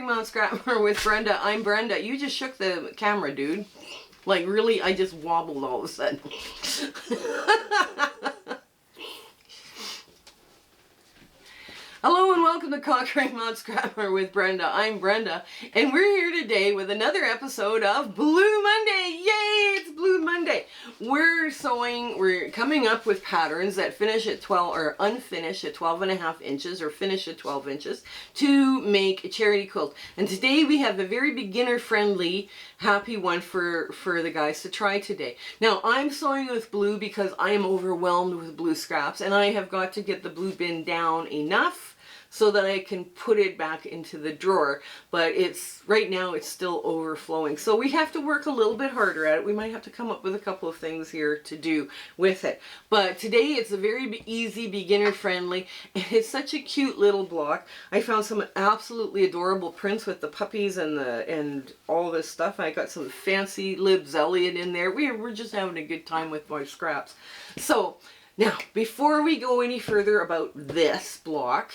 on Scrapper with Brenda. I'm Brenda. You just shook the camera, dude. Like, really, I just wobbled all of a sudden. Hello and welcome to Conquering Mount Scrapper with Brenda. I'm Brenda, and we're here today with another episode of Blue Monday. Yay, it's Blue Monday. We're coming up with patterns that finish at 12 or unfinished at 12.5 inches or finish at 12 inches to make a charity quilt. And today we have a very beginner friendly, happy one for the guys to try today. Now I'm sewing with blue because I am overwhelmed with blue scraps, and I have got to get the blue bin down enough so that I can put it back into the drawer, but right now it's still overflowing. So we have to work a little bit harder at it. We might have to come up with a couple of things here to do with it. But today it's a very easy, beginner friendly, and it's such a cute little block. I found some absolutely adorable prints with the puppies and all this stuff. I got some fancy Libs Elliot in there. We're just having a good time with my scraps. So now, before we go any further about this block,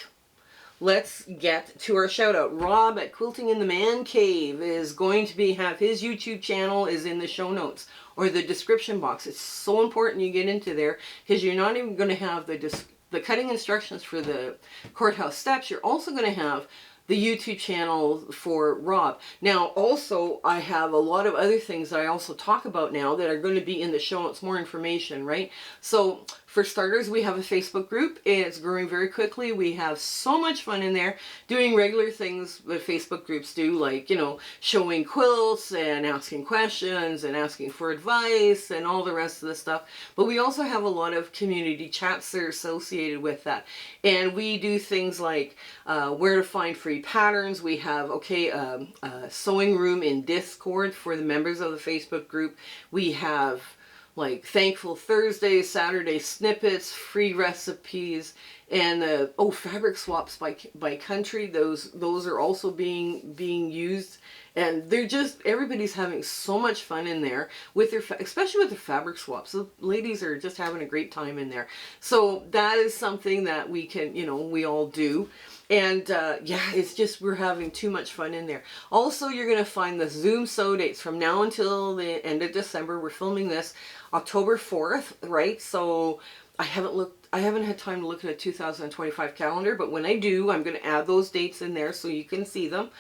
let's get to our shout out. Rob at Quilting in the Man Cave is going to have his YouTube channel is in the show notes or the description box. It's so important you get into there because you're not even going to have the cutting instructions for the Courthouse steps. You're also going to have the YouTube channel for Rob. Now also I have a lot of other things that I also talk about now that are going to be in the show notes, more information, right? So for starters, we have a Facebook group. It's growing very quickly. We have so much fun in there doing regular things that Facebook groups do, like, you know, showing quilts and asking questions and asking for advice and all the rest of the stuff. But we also have a lot of community chats that are associated with that. And we do things like where to find free patterns. We have, a sewing room in Discord for the members of the Facebook group. We have like Thankful Thursdays, Saturday snippets, free recipes, and fabric swaps by country. Those are also being used, and they're just, everybody's having so much fun in there with especially with the fabric swaps. The ladies are just having a great time in there. So that is something that we can, we all do. And yeah, it's just, we're having too much fun in there. Also, you're going to find the Zoom sew dates from now until the end of December. We're filming this October 4th, right? So I haven't had time to look at a 2025 calendar, but when I do, I'm going to add those dates in there so you can see them.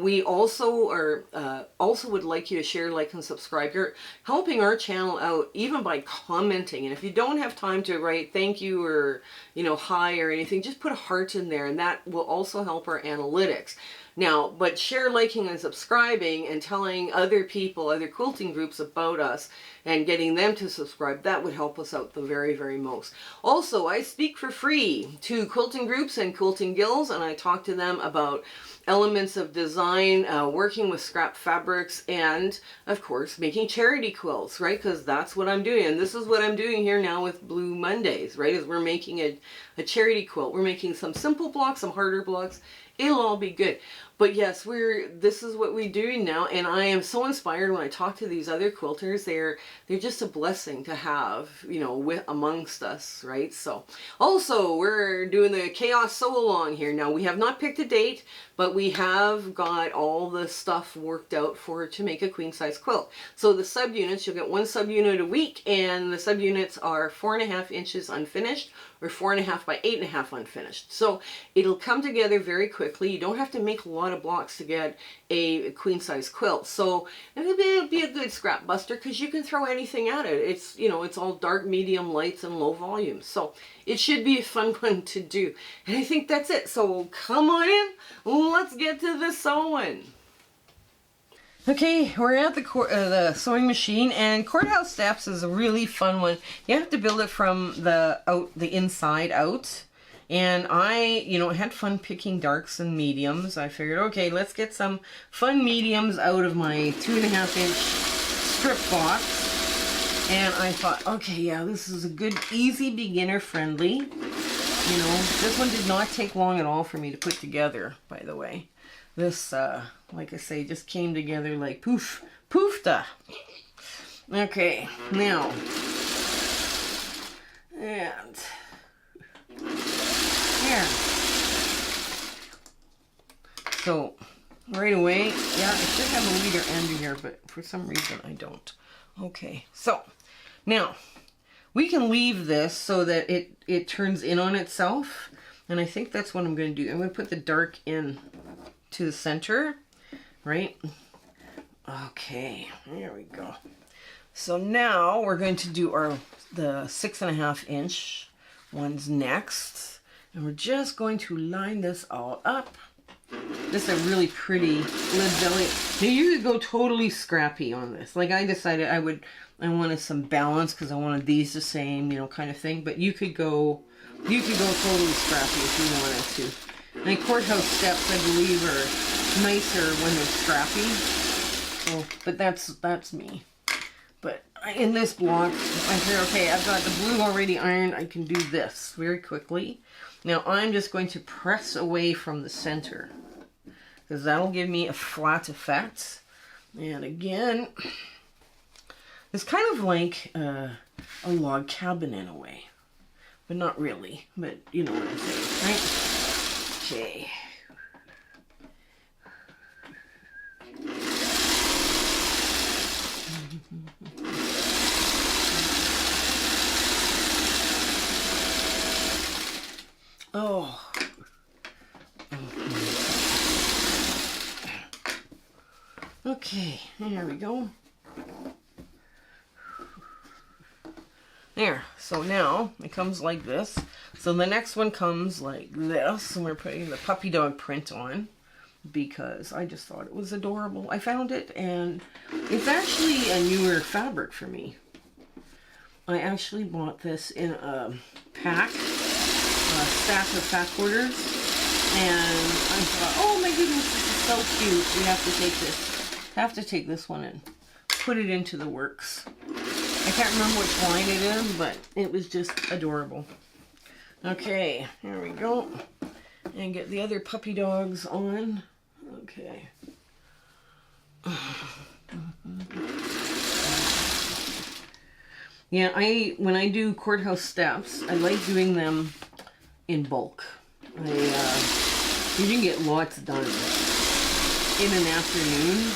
We also would like you to share, like, and subscribe. You're helping our channel out even by commenting. And if you don't have time to write thank you or, hi or anything, just put a heart in there, and that will also help our analytics. Now, but share, liking, and subscribing and telling other people, other quilting groups about us and getting them to subscribe, that would help us out the very, very most. Also, I speak for free to quilting groups and quilting guilds, and I talk to them about elements of design, working with scrap fabrics, and of course making charity quilts, right? Because that's what I'm doing, and this is what I'm doing here now with Blue Mondays, right? Is we're making a charity quilt. We're making some simple blocks, some harder blocks. It'll all be good. But yes, this is what we're doing now, and I am so inspired when I talk to these other quilters. They're just a blessing to have, amongst us, right? So also we're doing the Chaos Sew Along here. Now we have not picked a date, but we have got all the stuff worked out to make a queen size quilt. So the subunits, you'll get one subunit a week, and the subunits are 4.5 inches unfinished or 4.5 by 8.5 unfinished. So it'll come together very quickly. You don't have to make a lot of blocks to get a queen size quilt. So it'll be a good scrap buster because you can throw anything at it. It's, it's all dark, medium, lights, and low volume. So it should be a fun one to do. And I think that's it. So come on in. Let's get to the sewing. Okay, we're at the sewing machine, and Courthouse Steps is a really fun one. You have to build it from the inside out. And I, had fun picking darks and mediums. I figured, okay, let's get some fun mediums out of my 2.5-inch strip box. And I thought, okay, yeah, this is a good, easy, beginner friendly. This one did not take long at all for me to put together, by the way. This, like I say, just came together like poof, poofta. Okay, now, and here. So right away. Yeah, I should have a leader end here, but for some reason I don't. Okay, so now we can leave this so that it turns in on itself. And I think that's what I'm going to do. I'm going to put the dark in to the center, right? Okay, there we go. So now we're going to do the 6.5 inch ones next. And we're just going to line this all up. This is a really pretty lid belly. Now you could go totally scrappy on this. Like I decided I wanted some balance because I wanted these the same, you know, kind of thing. But you could go totally scrappy if you wanted to. And Courthouse steps, I believe, are nicer when they're scrappy. So, but that's me. But in this block, I said, okay, I've got the blue already ironed. I can do this very quickly. Now I'm just going to press away from the center because that'll give me a flat effect. And again, it's kind of like a log cabin in a way, but not really. But you know what I'm saying, right? Okay. Oh. Okay, there we go. There, so now it comes like this. So the next one comes like this, and we're putting the puppy dog print on because I just thought it was adorable. I found it, and it's actually a newer fabric for me. I actually bought this in a pack. Stack of fat quarters, and I thought, oh my goodness, this is so cute. We have to take this one and put it into the works. I can't remember which line it is, but it was just adorable. Okay, here we go. And get the other puppy dogs on. Okay. Yeah, when I do Courthouse steps, I like doing them in bulk. You can get lots done in an afternoon.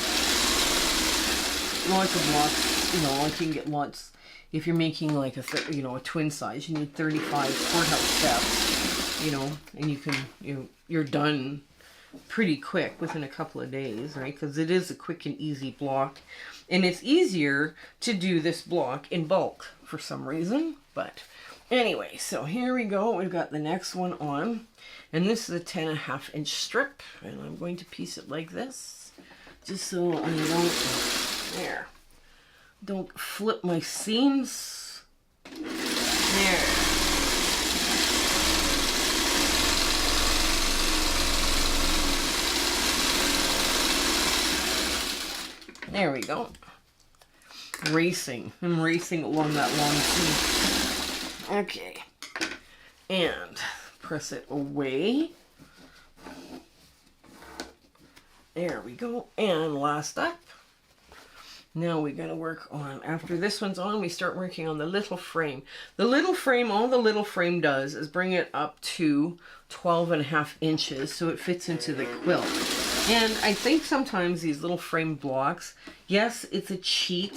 Lots of blocks, you know, you can get lots. If you're making like a twin size, you need 35 Courthouse steps, you know, and you're done pretty quick within a couple of days, right? Because it is a quick and easy block, and it's easier to do this block in bulk for some reason, but anyway, so here we go. We've got the next one on, and this is a 10.5 inch strip, and I'm going to piece it like this, just so I don't flip my seams. There. There we go. I'm racing along that long seam. Okay, and press it away. There we go. And last up, now we're going to work on, after this one's on, we start working on the little frame. The little frame, all the little frame does is bring it up to 12.5 inches so it fits into the quilt. And I think sometimes these little frame blocks, yes, it's a cheat,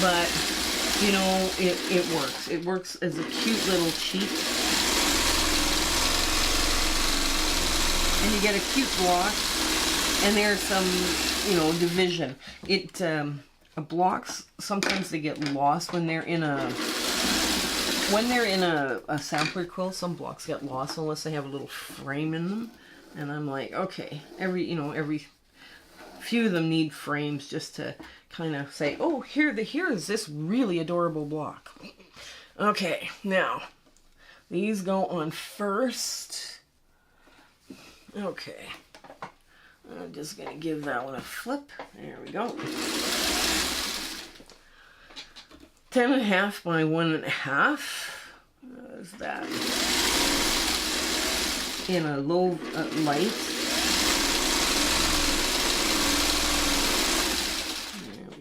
but you know, it works. It works as a cute little cheat. And you get a cute block, and there's some, you know, division. Blocks, sometimes they get lost when they're in a sampler quilt. Some blocks get lost unless they have a little frame in them. And I'm like, okay, every few of them need frames just to kind of say, oh, here is this really adorable block. Okay, now these go on first. Okay, I'm just gonna give that one a flip. There we go. 10.5 by 1.5. Is that in a low light? There we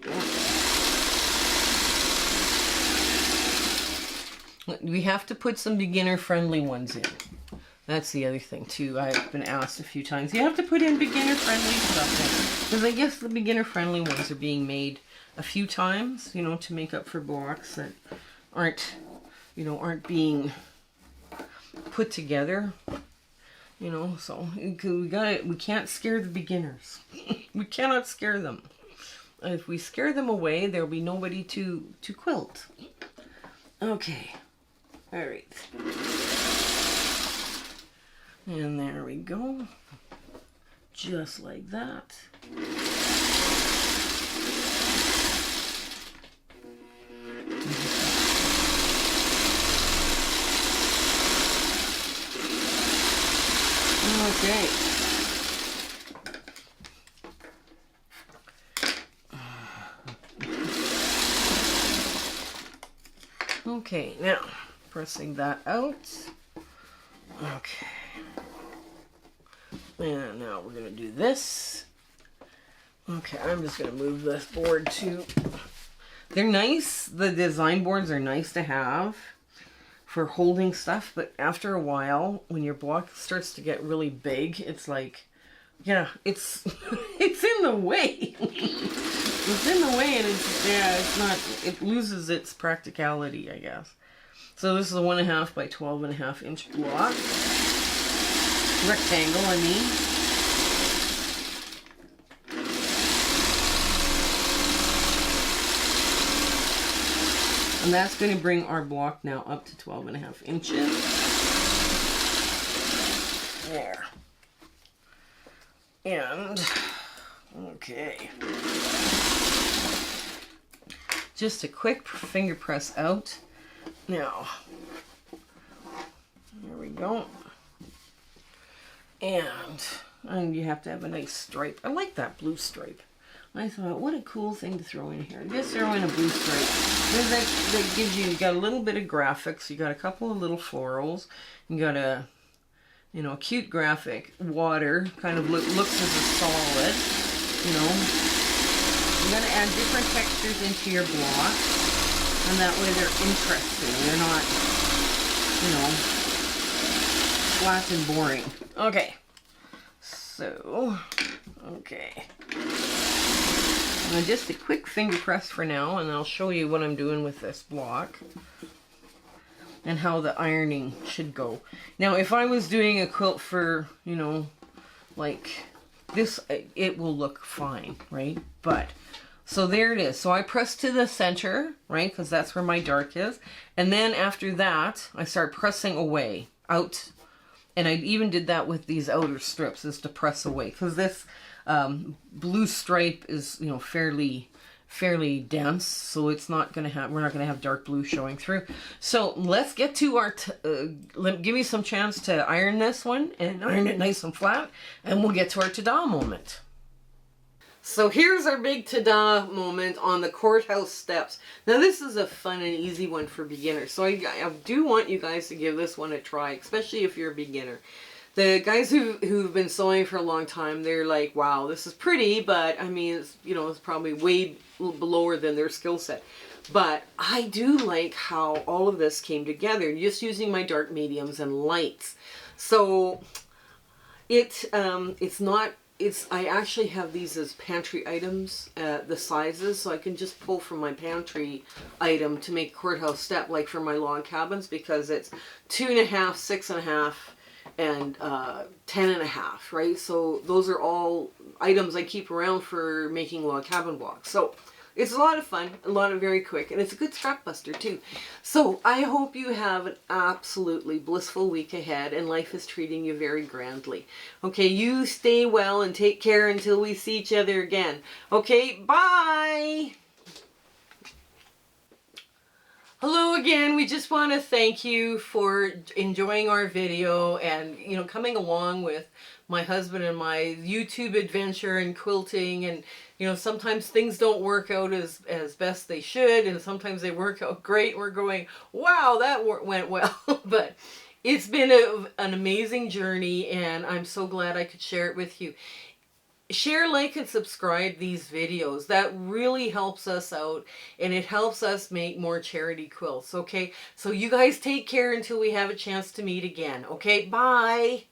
go. We have to put some beginner-friendly ones in. That's the other thing too. I've been asked a few times. You have to put in beginner-friendly stuff because I guess the beginner-friendly ones are being made a few times, you know, to make up for blocks that aren't, you know, aren't being put together. You know, so we can't scare the beginners. We cannot scare them. If we scare them away, there'll be nobody to quilt. Okay. All right. And there we go. Just like that. Okay. Okay, now pressing that out. Okay. And now we're going to do this. Okay, I'm just going to move this board to... They're nice. The design boards are nice to have for holding stuff, but after a while, when your block starts to get really big, it's like, yeah, it's it's in the way. It's in the way, and it's not, it loses its practicality, I guess. So this is a 1.5 by 12.5 inch block. Rectangle, I mean. And that's going to bring our block now up to 12.5 inches. There. And, okay. Just a quick finger press out. Now, there we go. And you have to have a nice stripe. I like that blue stripe. I thought, what a cool thing to throw in here. Just throw in a blue stripe. That gives you got a little bit of graphics. You got a couple of little florals. You got a, you know, a cute graphic. Water kind of looks as a solid. You know, you got to add different textures into your block, and that way they're interesting. They're not, you know, flat and boring. Okay. So, okay. Now just a quick finger press for now, and I'll show you what I'm doing with this block and how the ironing should go. Now, if I was doing a quilt for, you know, like this, it will look fine, right? But, so there it is. So I press to the center, right? Because that's where my dark is. And then after that, I start pressing away, out. And I even did that with these outer strips, is to press away. Because this blue stripe is, you know, fairly dense, so it's not going to have, we're not going to have dark blue showing through. So let's get to our, give me some chance to iron this one and iron it nice and flat, and we'll get to our ta-da moment. So here's our big ta-da moment on the Courthouse steps. Now this is a fun and easy one for beginners, so I do want you guys to give this one a try, especially if you're a beginner. The guys who've been sewing for a long time, they're like, wow, this is pretty, but I mean, it's, you know, it's probably way lower than their skill set. But I do like how all of this came together, just using my dark mediums and lights. So I actually have these as pantry items, the sizes, so I can just pull from my pantry item to make Courthouse step, like for my log cabins, because it's 2.5, 6.5, and 10.5, right? So those are all items I keep around for making log cabin blocks. So it's a lot of fun, a lot of very quick, and it's a good scrap buster too. So I hope you have an absolutely blissful week ahead, and life is treating you very grandly. Okay, you stay well and take care until we see each other again. Okay, bye! Hello again. We just want to thank you for enjoying our video and, you know, coming along with my husband and my YouTube adventure and quilting. And, you know, sometimes things don't work out as best they should, and sometimes they work out great. We're going, wow, that went well. But it's been an amazing journey, and I'm so glad I could share it with you. share, like, and subscribe these videos. That really helps us out, and it helps us make more charity quilts, okay? So you guys take care until we have a chance to meet again, okay? Bye!